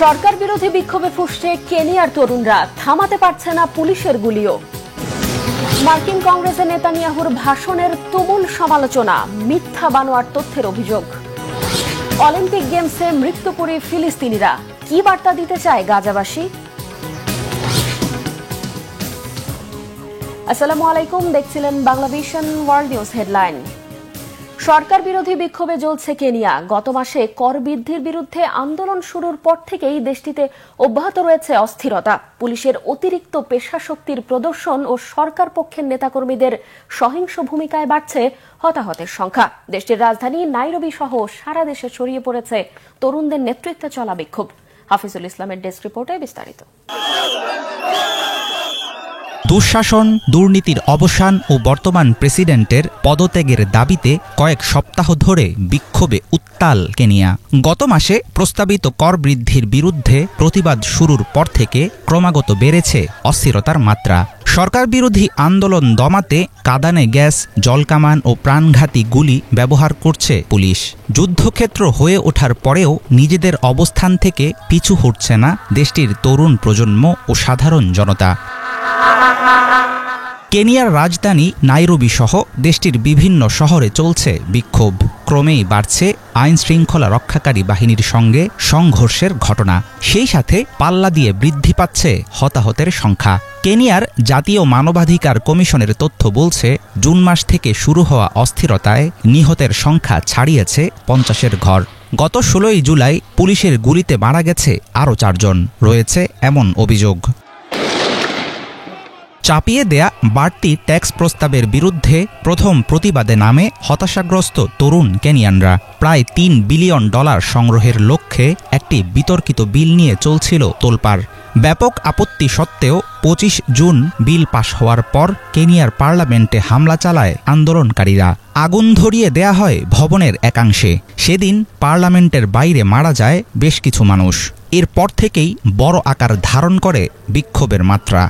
সরকার বিরোধী বিক্ষোভে ফুঁসছে কেনিয়ার তরুণরা, থামাতে পারছে না পুলিশের গুলিও। মার্কিন কংগ্রেসে নেতানিয়াহুর ভাষণের তুমুল সমালোচনা, মিথ্যা বানোয়ার তথ্যের অভিযোগ। অলিম্পিক গেমসে মৃত্যুপুরী ফিলিস্তিনিরা, কি বার্তা দিতে চায় গাজাবাসী? আসসালামু আলাইকুম, দেখছিলেন বাংলাভিশন ওয়ার্ল্ড নিউজ হেডলাইন। সরকার বিরোধী বিক্ষোভে জ্বলছে কেনিয়া। গত মাসে কর বৃদ্ধির বিরুদ্ধে আন্দোলন শুরুর পর থেকেই দেশটিতে অব্যাহত রয়েছে অস্থিরতা। পুলিশের অতিরিক্ত পেশাশক্তির প্রদর্শন ও সরকার পক্ষের নেতাকর্মীদের সহিংস ভূমিকায় বাড়ছে হতাহতের সংখ্যা। দেশটির রাজধানী নাইরোবি সহ সারা দেশে ছড়িয়ে পড়েছে তরুণদের নেতৃত্বে চলা বিক্ষোভ। হাফিজুল ইসলামের ডেস্ক রিপোর্টে বিস্তারিত। দুঃশাসন, দুর্নীতির অবসান ও বর্তমান প্রেসিডেন্টের পদত্যাগের দাবিতে কয়েক সপ্তাহ ধরে বিক্ষোভে উত্তাল কেনিয়া। গত মাসে প্রস্তাবিত কর বৃদ্ধির বিরুদ্ধে প্রতিবাদ শুরুর পর থেকে ক্রমাগত বেড়েছে অস্থিরতার মাত্রা। সরকার বিরোধী আন্দোলন দমাতে কাঁদানে গ্যাস, জলকামান ও প্রাণঘাতী গুলি ব্যবহার করছে পুলিশ। যুদ্ধক্ষেত্র হয়ে ওঠার পরেও নিজেদের অবস্থান থেকে পিছু হটছে না দেশটির তরুণ প্রজন্ম ও সাধারণ জনতা। কেনিয়ার রাজধানী নাইরোবি সহ দেশটির বিভিন্ন শহরে চলছে বিক্ষোভ। ক্রমেই বাড়ছে আইন শৃঙ্খলা রক্ষাকারী বাহিনীর সঙ্গে সংঘর্ষের ঘটনা। সেই সাথে পাল্লা দিয়ে বৃদ্ধি পাচ্ছে হতাহতের সংখ্যা। কেনিয়ার জাতীয় মানবাধিকার কমিশনের তথ্য বলছে, জুন মাস থেকে শুরু হওয়া অস্থিরতায় নিহতের সংখ্যা ছাড়িয়েছে 50-এর ঘর। গত 16 জুলাই পুলিশের গুলিতে মারা গেছে আরও 4 জন, রয়েছে এমন অভিযোগ। চাপিয়ে দেয়া বাড়তি ট্যাক্স প্রস্তাবের বিরুদ্ধে প্রথম প্রতিবাদে নামে হতাশাগ্রস্ত তরুণ কেনিয়ানরা। প্রায় $3 বিলিয়ন সংগ্রহের লক্ষ্যে একটি বিতর্কিত বিল নিয়ে চলছিল তোলপাড়। ব্যাপক আপত্তি সত্ত্বেও 25 জুন বিল পাশ হওয়ার পর কেনিয়ার পার্লামেন্টে হামলা চালায় আন্দোলনকারীরা। আগুন ধরিয়ে দেয়া হয় ভবনের একাংশে। সেদিন পার্লামেন্টের বাইরে মারা যায় বেশ কিছু মানুষ। এরপর থেকেই বড় আকার ধারণ করে বিক্ষোভের মাত্রা।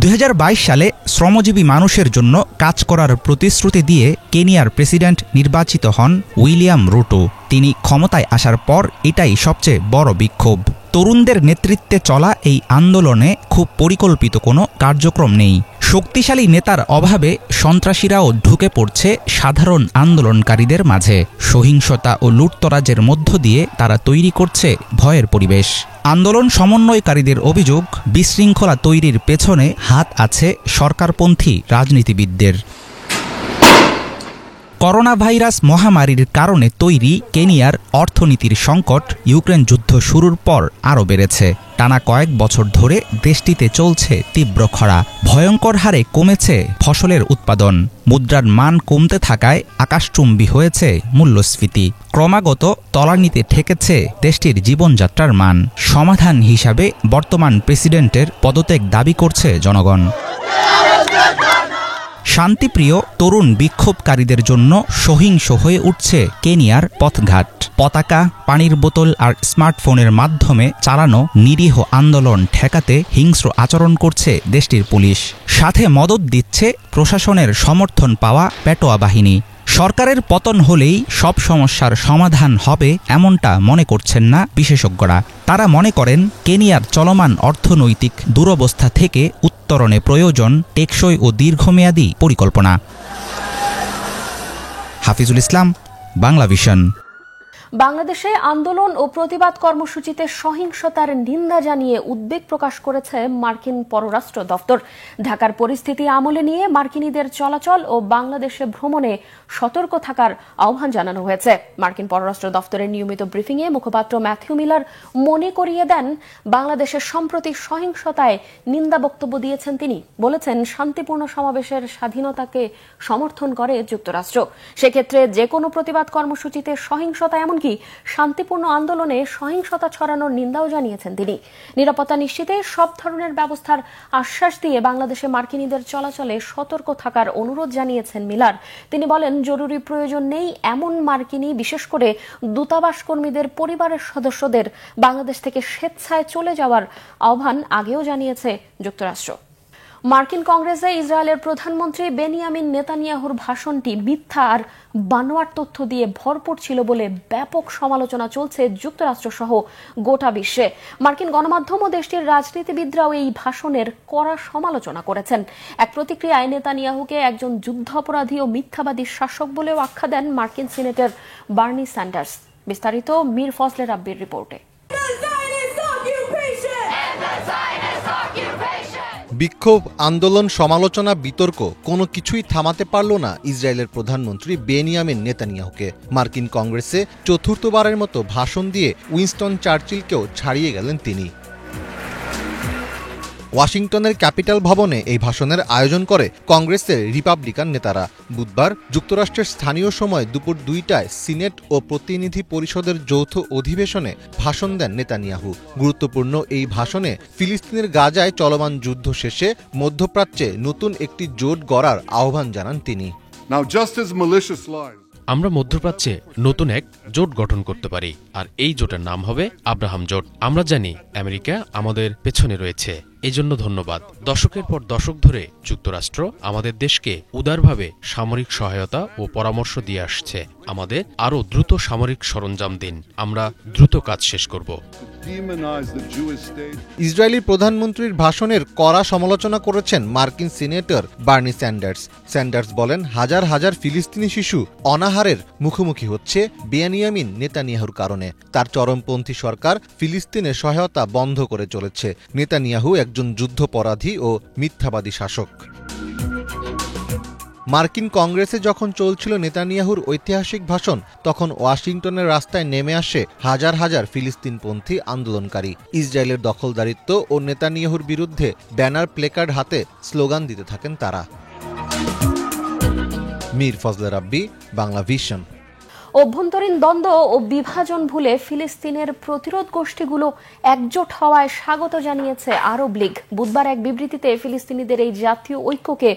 2022 সালে শ্রমজীবী মানুষের জন্য কাজ করার প্রতিশ্রুতি দিয়ে কেনিয়ার প্রেসিডেন্ট নির্বাচিত হন উইলিয়াম রুটো। তিনি ক্ষমতায় আসার পর এটাই সবচেয়ে বড় বিক্ষোভ। তরুণদের নেতৃত্বে চলা এই আন্দোলনে খুব পরিকল্পিত কোনো কার্যক্রম নেই। শক্তিশালী নেতার অভাবে সন্ত্রাসীরাও ঢুকে পড়ছে সাধারণ আন্দোলনকারীদের মাঝে। সহিংসতা ও লুটতরাজের মধ্য দিয়ে তারা তৈরি করছে ভয়ের পরিবেশ। আন্দোলন সমন্বয়কারীদের অভিযোগ, বিশৃঙ্খলা তৈরির পেছনে হাত আছে সরকারপন্থী রাজনীতিবিদদের। করোনা ভাইরাস মহামারীর কারণে তৈরি কেনিয়ার অর্থনীতির সংকট ইউক্রেন যুদ্ধ শুরুর পর আরও বেড়েছে। টানা কয়েক বছর ধরে দেশটিতে চলছে তীব্র খরা। ভয়ঙ্কর হারে কমেছে ফসলের উৎপাদন। মুদ্রার মান কমতে থাকায় আকাশচুম্বী হয়েছে মূল্যস্ফীতি। ক্রমাগত তলানিতে ঠেকেছে দেশটির জীবনযাত্রার মান। সমাধান হিসাবে বর্তমান প্রেসিডেন্টের পদত্যাগ দাবি করছে জনগণ। শান্তিপ্রিয় তরুণ বিক্ষোভকারীদের জন্য সহিংস হয়ে উঠছে কেনিয়ার পথঘাট। পতাকা, পানির বোতল আর স্মার্টফোনের মাধ্যমে চালানো নিরীহ আন্দোলন ঠেকাতে হিংস্র আচরণ করছে দেশটির পুলিশ। সাথে মদত দিচ্ছে প্রশাসনের সমর্থন পাওয়া পেটোয়া বাহিনী। সরকারের পতন হলেই সব সমস্যার সমাধান হবে এমনটা মনে করছেন না বিশেষজ্ঞরা। তারা মনে করেন কেনিয়ার চলমান অর্থনৈতিক দুরবস্থা থেকে উত্তরণে প্রয়োজন টেকসই ও দীর্ঘমেয়াদী পরিকল্পনা। হাফিজুল ইসলাম, বাংলাভিশন। বাংলাদেশে আন্দোলন ও প্রতিবাদ কর্মসূচিতে সহিংসতার নিন্দা জানিয়ে উদ্বেগ প্রকাশ করেছে মার্কিন পররাষ্ট্র দপ্তর। ঢাকার পরিস্থিতি আমলে নিয়ে মার্কিনীদের চলাচল ও বাংলাদেশে ভ্রমণে সতর্ক থাকার আহ্বান জানানো হয়েছে। মার্কিন পররাষ্ট্র দপ্তরের নিয়মিত ব্রিফিংয়ে মুখপাত্র ম্যাথিউ মিলার মনে করিয়ে দেন, বাংলাদেশের সম্প্রতি সহিংসতায় নিন্দা বক্তব্য দিয়েছেন তিনি। বলেছেন, শান্তিপূর্ণ সমাবেশের স্বাধীনতাকে সমর্থন করে যুক্তরাষ্ট্র। সেক্ষেত্রে যে কোনো প্রতিবাদ কর্মসূচিতে সহিংসতা এমনকি শান্তিপূর্ণ আন্দোলনে সহিংসতা ছড়ানোর নিন্দাও জানিয়েছেন তিনি। নিরাপত্তা নিশ্চিতে সব ধরনের ব্যবস্থার আশ্বাস দিয়ে বাংলাদেশে মার্কিনীদের চলাচলে সতর্ক থাকার অনুরোধ জানিয়েছেন মিলার। তিনি বলেন, জরুরি প্রয়োজন নেই এমন মার্কিনী, বিশেষ করে দূতাবাস কর্মীদের পরিবারের সদস্যদের বাংলাদেশ থেকে স্বেচ্ছায় চলে যাওয়ার আহ্বান আগেও জানিয়েছে যুক্তরাষ্ট্র। মার্কিন কংগ্রেসে ইসরায়েলের প্রধানমন্ত্রী বেনিয়ামিন নেতানিয়াহুর ভাষণটি মিথ্যা আর বানোয়াট তথ্য দিয়ে ভরপুর ছিল বলে ব্যাপক সমালোচনা চলছে যুক্তরাষ্ট্র সহ গোটা বিশ্বে। মার্কিন গণমাধ্যম ও দেশটির রাজনীতিবিদরাও এই ভাষণের কড়া সমালোচনা করেছেন। এক প্রতিক্রিয়ায় নেতানিয়াহুকে একজন যুদ্ধাপরাধী ও মিথ্যাবাদী শাসক বলেও আখ্যা দেন মার্কিন সিনেটর বার্নি স্যান্ডার্স। বিস্তারিত মীর ফজলে রাব্বির রিপোর্টে। বিক্ষোভ, আন্দোলন, সমালোচনা, বিতর্ক কোনো কিছুই থামাতে পারল না ইসরায়েলের প্রধানমন্ত্রী বেনিয়ামিন নেতানিয়াহুকে। মার্কিন কংগ্রেসে চতুর্থবারের মতো ভাষণ দিয়ে উইনস্টন চার্চিলকেও ছাড়িয়ে গেলেন তিনি। ওয়াশিংটনের ক্যাপিটাল ভবনে এই ভাষণের আয়োজন করে কংগ্রেসের রিপাবলিকান নেতারা। বুধবার যুক্তরাষ্ট্রের স্থানীয় সময় দুপুর 2টায় সিনেট ও প্রতিনিধি পরিষদের যৌথ অধিবেশনে ভাষণ দেন নেতানিয়াহু। গুরুত্বপূর্ণ এই ভাষণে ফিলিস্তিনের গাজায় চলমান যুদ্ধ শেষে মধ্যপ্রাচ্যে নতুন একটি জোট গড়ার আহ্বান জানান তিনি। আমরা মধ্যপ্রাচ্যে নতুন এক জোট গঠন করতে পারি, আর এই জোটের নাম হবে আব্রাহাম জোট। আমরা জানি আমেরিকা আমাদের পেছনে রয়েছে, এজন্য ধন্যবাদ। দশকের পর দশক ধরে যুক্তরাষ্ট্র আমাদের দেশকে উদারভাবে সামরিক সহায়তা ও পরামর্শ দিয়ে আসছে। আমাদের আরও দ্রুত সামরিক সরঞ্জাম দিন, আমরা দ্রুত কাজ শেষ করব। ইসরায়েলি প্রধানমন্ত্রীর ভাষণের কড়া সমালোচনা করেছেন মার্কিন সিনেটর বার্নি স্যান্ডার্স। স্যান্ডার্স বলেন, হাজার হাজার ফিলিস্তিনি শিশু অনাহারের মুখোমুখি হচ্ছে বেনিয়ামিন নেতানিয়াহুর কারণে। তার চরমপন্থী সরকার ফিলিস্তিনের সহায়তা বন্ধ করে চলেছে। নেতানিয়াহু একজন যুদ্ধাপরাধী ও মিথ্যাবাদী শাসক। মার্কিন কংগ্রেসে যখন চলছিল নেতানিয়াহুর ঐতিহাসিক ভাষণ, তখন ওয়াশিংটনের রাস্তায় নেমে আসে হাজার হাজার ফিলিস্তিনপন্থী আন্দোলনকারী। ইসরায়েলের দখলদারিত্ব ও নেতানিয়াহুর বিরুদ্ধে ব্যানার, প্লেকার্ড হাতে স্লোগান দিতে থাকেন তারা। মীর ফজলে রাব্বি, বাংলা ভিশন। অভ্যন্তরীণ দ্বন্দ্ব ও বিভাজন ভুলে ফিলিস্তিনের প্রতিরোধ গোষ্ঠীগুলো একজোট হওয়ায় স্বাগত জানিয়েছে আরব লীগ। বুধবার এক বিবৃতিতে ফিলিস্তিনিদের এই জাতীয় ঐক্যকে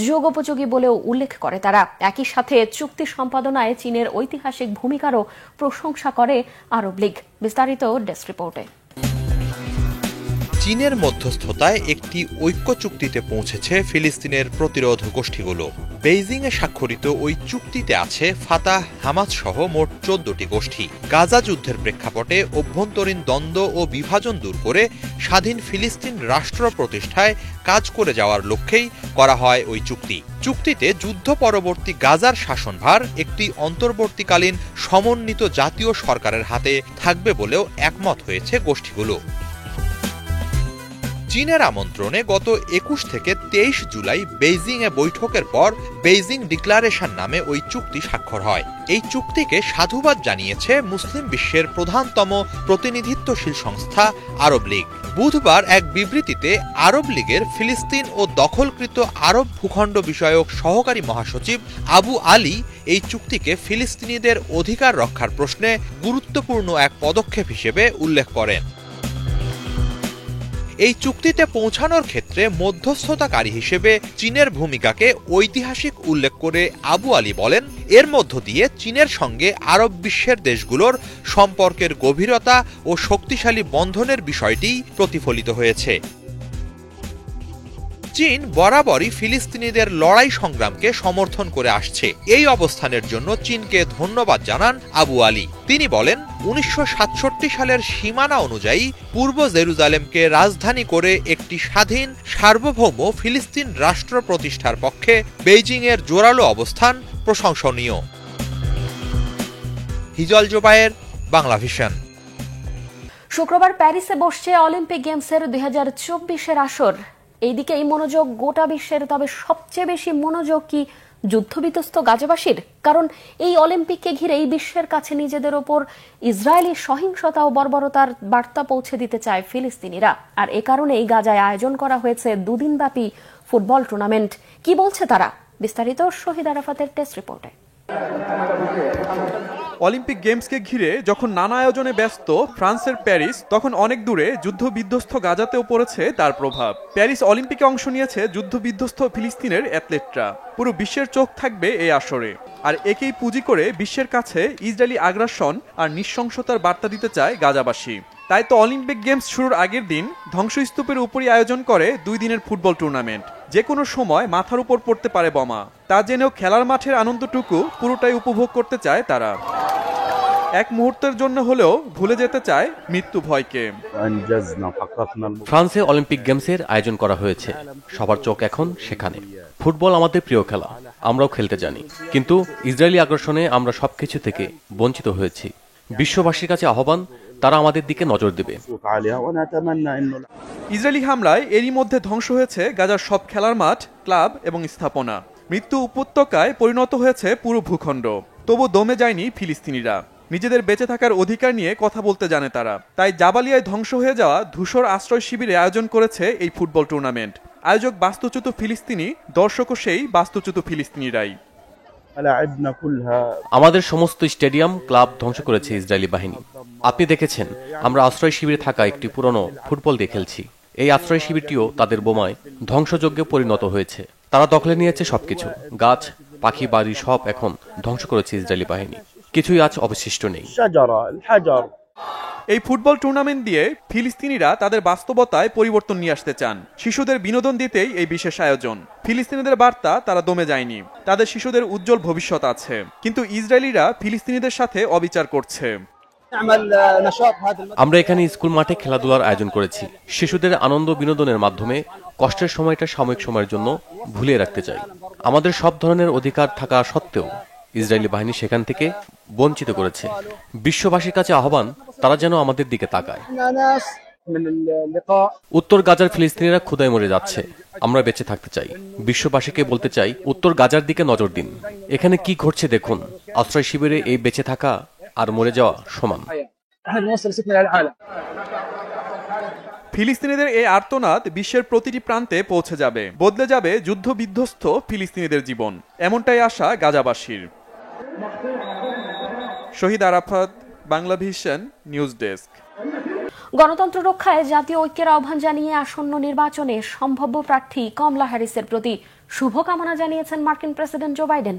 যুগোপযোগী বলেও উল্লেখ করে তারা। একই সাথে চুক্তি সম্পাদনায় চীনের ঐতিহাসিক ভূমিকারও প্রশংসা করে আরব লীগ। বিস্তারিত ডেস্ক রিপোর্টে। চীনের মধ্যস্থতায় একটি ঐক্য চুক্তিতে পৌঁছেছে ফিলিস্তিনের প্রতিরোধ গোষ্ঠীগুলো। বেইজিংয়ে স্বাক্ষরিত ওই চুক্তিতে আছে ফাতাহ, হামাস সহ মোট 14টি গোষ্ঠী। গাজা যুদ্ধের প্রেক্ষাপটে অভ্যন্তরীণ দ্বন্দ্ব ও বিভাজন দূর করে স্বাধীন ফিলিস্তিন রাষ্ট্র প্রতিষ্ঠায় কাজ করে যাওয়ার লক্ষ্যেই করা হয় ওই চুক্তি। চুক্তিতে যুদ্ধ পরবর্তী গাজার শাসনভার একটি অন্তর্বর্তীকালীন সমন্বিত জাতীয় সরকারের হাতে থাকবে বলেও একমত হয়েছে গোষ্ঠীগুলো। চীনের আমন্ত্রণে গত 21 থেকে 23 জুলাই বেইজিংয়ে বৈঠকের পর বেইজিং ডিক্লারেশন নামে ওই চুক্তি স্বাক্ষর হয়। এই চুক্তিকে সাধুবাদ জানিয়েছে মুসলিম বিশ্বের প্রধানতম প্রতিনিধিত্বশীল সংস্থা আরব লীগ। বুধবার এক বিবৃতিতে আরব লীগের ফিলিস্তিন ও দখলকৃত আরব ভূখণ্ড বিষয়ক সহকারী মহাসচিব আবু আলী এই চুক্তিকে ফিলিস্তিনিদের অধিকার রক্ষার প্রশ্নে গুরুত্বপূর্ণ এক পদক্ষেপ হিসেবে উল্লেখ করেন। এই চুক্তিতে পৌঁছানোর ক্ষেত্রে মধ্যস্থতাকারী হিসেবে চীনের ভূমিকাকে ঐতিহাসিক উল্লেখ করে আবু আলী বলেন, এর মধ্য দিয়ে চীনের সঙ্গে আরব বিশ্বের দেশগুলোর সম্পর্কের গভীরতা ও শক্তিশালী বন্ধনের বিষয়টি প্রতিফলিত হয়েছে। চীন বরাবরই ফিলিস্তিনিদের লড়াই সংগ্রামকে সমর্থন করে আসছে। এই অবস্থানের জন্য চীনকে ধন্যবাদ জানান আবু আলী। তিনি বলেন, 1967 সালের সীমানা অনুযায়ী পূর্ব জেরুজালেমকে রাজধানী করে একটি স্বাধীন সার্বভৌম ফিলিস্তিন রাষ্ট্র প্রতিষ্ঠার পক্ষে বেইজিংয়ের জোরালো অবস্থান প্রশংসনীয়। হিজল জোবায়ের, বাংলা ভিশন। শুক্রবার প্যারিসে বসছে অলিম্পিক গেমসের 2024-এর আসর। এইদিকে এই মনোযোগ গোটা বিশ্বের, তবে সবচেয়ে বেশি মনোযোগ কি যুদ্ধবিধ্বস্ত গাজাবাসীর? কারণ এই অলিম্পিককে ঘিরেই বিশ্বের কাছে নিজেদের ওপর ইসরায়েলি সহিংসতা ও বর্বরতার বার্তা পৌঁছে দিতে চায় ফিলিস্তিনিরা। আর এ কারণেই গাজায় আয়োজন করা হয়েছে দুদিনব্যাপী ফুটবল টুর্নামেন্ট। কি বলছে তারা? বিস্তারিত শহীদ আরাফাতের টেস্ট রিপোর্টে। অলিম্পিক গেমসকে ঘিরে যখন নানা আয়োজনে ব্যস্ত ফ্রান্সের প্যারিস, তখন অনেক দূরে যুদ্ধবিধ্বস্ত গাজাতেও পড়েছে তার প্রভাব। প্যারিস অলিম্পিকে অংশ নিয়েছে যুদ্ধবিধ্বস্ত ফিলিস্তিনের অ্যাথলেটরা। পুরো বিশ্বের চোখ থাকবে এই আসরে। আর একেই পুঁজি করে বিশ্বের কাছে ইসরায়েলি আগ্রাসন আর নৃশংসতার বার্তা দিতে চায় গাজাবাসী। তাই তো অলিম্পিক গেমস শুরুর আগের দিন ধ্বংসস্তূপের উপরই আয়োজন করে 2 দিনের ফুটবল টুর্নামেন্ট। যে কোনো সময় মাথার উপর পড়তে পারে বোমা, তা জেনেও খেলার মাঠের আনন্দটুকু পুরোটাই উপভোগ করতে চায় তারা। এক মুহূর্তের জন্য হলেও ভুলে যেতে চায় মৃত্যু ভয়কে। ফ্রান্সে অলিম্পিক গেমসের আয়োজন করা হয়েছে, সবার চোখ এখন সেখানে। ফুটবল আমাদের প্রিয় খেলা, আমরাও খেলতে জানি, কিন্তু ইসরায়েলি আগ্রাসনে আমরা সবকিছু থেকে বঞ্চিত হয়েছি। বিশ্ববাসীর কাছে আহ্বান, তারা আমাদের দিকে নজর দেবে। ইসরায়েলি হামলায় এরই মধ্যে ধ্বংস হয়েছে গাজার সব খেলার মাঠ, ক্লাব এবং স্থাপনা। মৃত্যু উপত্যকায় পরিণত হয়েছে পুরো ভূখণ্ড। তবু দমে যায়নি ফিলিস্তিনিরা। নিজেদের বেঁচে থাকার অধিকার নিয়ে কথা বলতে জানে তারা। তাই জাবালিয়ায় ধ্বংস হয়ে যাওয়া ধূসর আশ্রয় শিবিরে আয়োজন করেছে এই ফুটবল টুর্নামেন্ট। আয়োজক বাস্তুচ্যুত ফিলিস্তিনি, দর্শকও সেই বাস্তুচ্যুত ফিলিস্তিনিরাই। আমাদের সমস্ত স্টেডিয়াম, ক্লাব ধ্বংস করেছে ইসরায়েলি বাহিনী। আপনি দেখেছেন, আমরা আশ্রয় শিবিরে থাকা একটি পুরনো ফুটবল দিয়ে খেলছি। এই আশ্রয় শিবিরটিও তাদের বোমায় ধ্বংসযজ্ঞে পরিণত হয়েছে। তারা দখলে নিয়েছে সবকিছু, গাছ, পাখি, বাড়ি সব এখন ধ্বংস করেছে ইসরায়েলি বাহিনী। কিছুই আজ অবশিষ্ট নেই। এই ফুটবল টুর্নামেন্ট দিয়ে ফিলিস্তিনিরা তাদের বাস্তবতায় পরিবর্তন নিয়ে আসতে চান। শিশুদের বিনোদন দিতেই এই বিশেষ আয়োজন। ফিলিস্তিনিদের বার্তা, তারা দমে যায়নি, তাদের শিশুদের উজ্জ্বল ভবিষ্যৎ আছে। কিন্তু ইসরায়েলিরা ফিলিস্তিনিদের সাথে অবিচার করছে। আমরা এখানে স্কুল মাঠে খেলাধুলার আয়োজন করেছি। শিশুদের আনন্দ বিনোদনের মাধ্যমে কষ্টের সময়টা সাময়িক সময়ের জন্য ভুলিয়ে রাখতে চাই। আমাদের সব ধরনের অধিকার থাকা সত্ত্বেও ইসরায়েলি বাহিনী সেখান থেকে বঞ্চিত করেছে। বিশ্ববাসীর কাছে আহ্বান, তারা যেন আমাদের দিকে তাকায়। উত্তর গাজার ফিলিস্তিনিরা ক্ষুধায় মরে যাচ্ছে, আমরা বেঁচে থাকতে চাই। বিশ্ববাসীকে বলতে চাই, উত্তর গাজার দিকে নজর দিন। এখানে কি ঘটছে দেখুন। আশ্রয় শিবিরে এই বেঁচে থাকা আর মরে যাওয়া সমান। ফিলিস্তিনিদের এই আর্তনাদ বিশ্বের প্রতিটি প্রান্তে পৌঁছে যাবে, বদলে যাবে যুদ্ধ বিধ্বস্ত ফিলিস্তিনিদের জীবন। এমনটাই আশা গাজাবাসীর। Shahid Arafat, Bangla vision, news desk. গণতন্ত্র রক্ষায় জাতীয় ঐক্যের আহ্বান জানিয়ে আসন্ন নির্বাচনে সম্ভাব্য প্রার্থী কমলা হ্যারিসের প্রতি শুভকামনা জানিয়েছেন মার্কিন প্রেসিডেন্ট জো বাইডেন।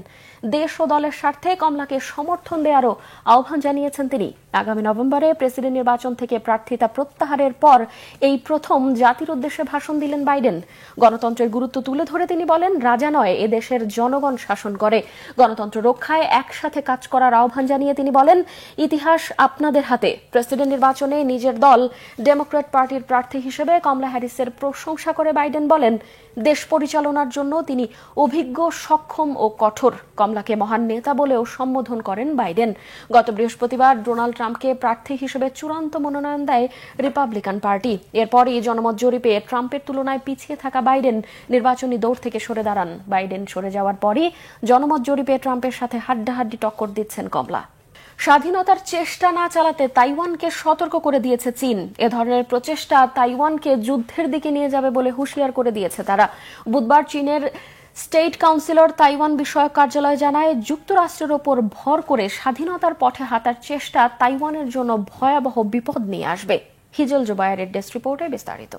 দেশ ও দলের স্বার্থে কমলাকে সমর্থন দেওয়ারও আহ্বান জানিয়েছেন তিনি। আগামী নভেম্বরে প্রেসিডেন্ট নির্বাচন থেকে প্রার্থিতা প্রত্যাহারের পর এই প্রথম জাতির উদ্দেশ্যে ভাষণ দিলেন বাইডেন। গণতন্ত্রের গুরুত্ব তুলে ধরে তিনি বলেন, রাজা নয়, এদেশের জনগণ শাসন করে। গণতন্ত্র রক্ষায় একসাথে কাজ করার আহ্বান জানিয়ে তিনি বলেন, ইতিহাস আপনাদের হাতে। প্রেসিডেন্ট নির্বাচনে নিজের দল ডেমোক্র্যাট পার্টির প্রার্থী হিসেবে কমলা হ্যারিসের প্রশংসা করে বাইডেন বলেন, দেশ পরিচালনার জন্য তিনি অভিজ্ঞ, সক্ষম ও কঠোর। কমলাকে মহান নেতা বলেও সম্বোধন করেন বাইডেন। গত বৃহস্পতিবার ডোনাল্ড ট্রাম্পকে প্রার্থী হিসেবে চূড়ান্ত মনোনয়ন দেয় রিপাবলিকান পার্টি। এরপরই জনমত জরিপে ট্রাম্পের তুলনায় পিছিয়ে থাকা বাইডেন নির্বাচনী দৌড় থেকে সরে দাঁড়ান। বাইডেন সরে যাওয়ার পরই জনমত জরিপে ট্রাম্পের সাথে হাড্ডাহাড্ডি টক্কর দিচ্ছেন কমলা। স্বাধীনতার চেষ্টা না চালাতে তাইওয়ানকে সতর্ক করে দিয়েছে চীন। এ ধরনের প্রচেষ্টা তাইওয়ানকে যুদ্ধের দিকে নিয়ে যাবে বলে হুঁশিয়ার করে দিয়েছে তারা। বুধবার চীনের স্টেট কাউন্সিলর তাইওয়ান বিষয়ক কার্যালয় জানায়, যুক্তরাষ্ট্রের ওপর ভর করে স্বাধীনতার পথে হাঁটার চেষ্টা তাইওয়ানের জন্য ভয়াবহ বিপদ নিয়ে আসবে। হিজল জুবায়েরের ডেস্ক রিপোর্টে বিস্তারিত।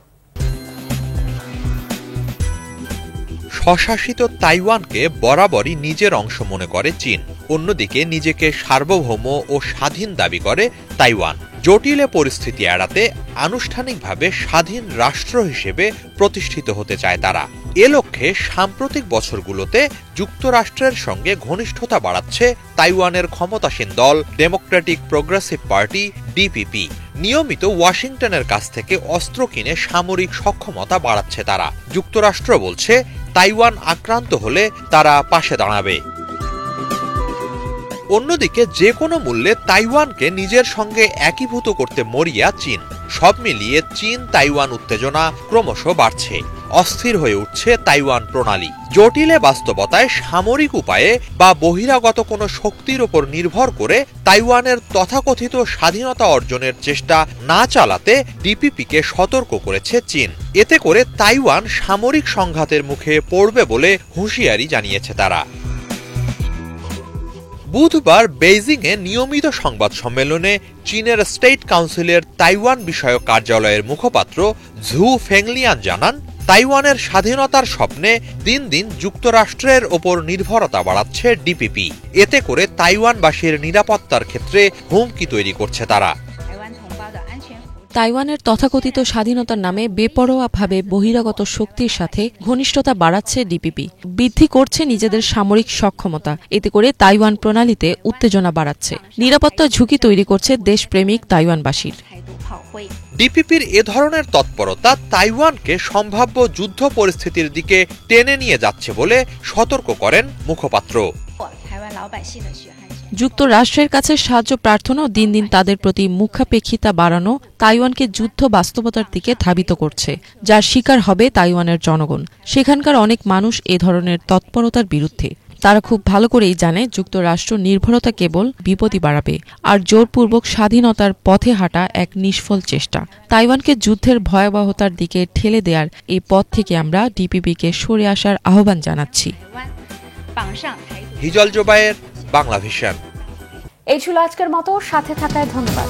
স্বশাসিত তাইওয়ানকে বরাবরই নিজের অংশ মনে করে চীন। অন্যদিকে নিজেকে সার্বভৌম ও স্বাধীন দাবি করে তাইওয়ান। জটিল পরিস্থিতি এড়াতে আনুষ্ঠানিকভাবে স্বাধীন রাষ্ট্র হিসেবে প্রতিষ্ঠিত হতে চায় তারা। এ লক্ষ্যে সাম্প্রতিক বছরগুলোতে যুক্তরাষ্ট্রের সঙ্গে ঘনিষ্ঠতা বাড়াচ্ছে তাইওয়ানের ক্ষমতাসীন দল ডেমোক্রেটিক প্রোগ্রেসিভ পার্টি ডিপিপি। নিয়মিত ওয়াশিংটনের কাছ থেকে অস্ত্র কিনে সামরিক সক্ষমতা বাড়াচ্ছে তারা। যুক্তরাষ্ট্র বলছে, তাইওয়ান আক্রান্ত হলে তারা পাশে দাঁড়াবে। অন্যদিকে যে কোনো মূল্যে তাইওয়ানকে নিজের সঙ্গে একীভূত করতে মরিয়া চীন। সব মিলিয়ে চীন তাইওয়ান উত্তেজনা ক্রমশ বাড়ছে। অস্থির হয়ে উঠছে তাইওয়ান প্রণালী। জটিল বাস্তবতায় সামরিক উপায়ে বা বহিরাগত কোনো শক্তির উপর নির্ভর করে তাইওয়ানের তথাকথিত স্বাধীনতা অর্জনের চেষ্টা না চালাতে ডিপিপিকে সতর্ক করেছে চীন। এতে করে তাইওয়ান সামরিক সংঘাতের মুখে পড়বে বলে হুঁশিয়ারি জানিয়েছে তারা। বুধবার বেইজিংয়ে নিয়মিত সংবাদ সম্মেলনে চীনের স্টেট কাউন্সিলের তাইওয়ান বিষয়ক কার্যালয়ের মুখপাত্র ঝু ফেংলিয়ান জানান, তাইওয়ানের স্বাধীনতার স্বপ্নে দিন দিন যুক্তরাষ্ট্রের ওপর নির্ভরতা বাড়াচ্ছে ডিপিপি। এতে করে তাইওয়ানবাসীর নিরাপত্তার ক্ষেত্রে হুমকি তৈরি করছে তারা। তাইওয়ানের তথাকথিত স্বাধীনতার নামে বেপরোয়াভাবে বহিরাগত শক্তির সাথে ঘনিষ্ঠতা বাড়াচ্ছে ডিপিপি, বৃদ্ধি করছে নিজেদের সামরিক সক্ষমতা, এতে করে তাইওয়ান প্রণালীতে উত্তেজনা বাড়াচ্ছে, নিরাপত্তা ঝুঁকি তৈরি করছে দেশপ্রেমিক তাইওয়ানবাসীর। ডিপিপির এ ধরনের তৎপরতা তাইওয়ানকে সম্ভাব্য যুদ্ধ পরিস্থিতির দিকে টেনে নিয়ে যাচ্ছে বলে সতর্ক করেন মুখপাত্র। যুক্তরাষ্ট্রের কাছে সাহায্য প্রার্থনা দিন দিন তাদের প্রতি মুখাপেক্ষিতা বাড়ানো তাইওয়ানকে যুদ্ধ বাস্তবতার দিকে ধাবিত করছে, যার শিকার হবে তাইওয়ানের জনগণ। সেখানকার অনেক মানুষ এ ধরনের তৎপরতার বিরুদ্ধে। তারা খুব ভালো করেই জানে যুক্তরাষ্ট্র নির্ভরতা কেবল বিপদই বাড়াবে, আর জোরপূর্বক স্বাধীনতার পথে হাঁটা এক নিষ্ফল চেষ্টা। তাইওয়ানকে যুদ্ধের ভয়াবহতার দিকে ঠেলে দেওয়ার এই পথ থেকে আমরা ডিপিপিকে সরে আসার আহ্বান জানাচ্ছি। হিজল জোবায়ের, বাংলা ভিশন। এই ছিল আজকের মতো, সাথে থাকায় ধন্যবাদ।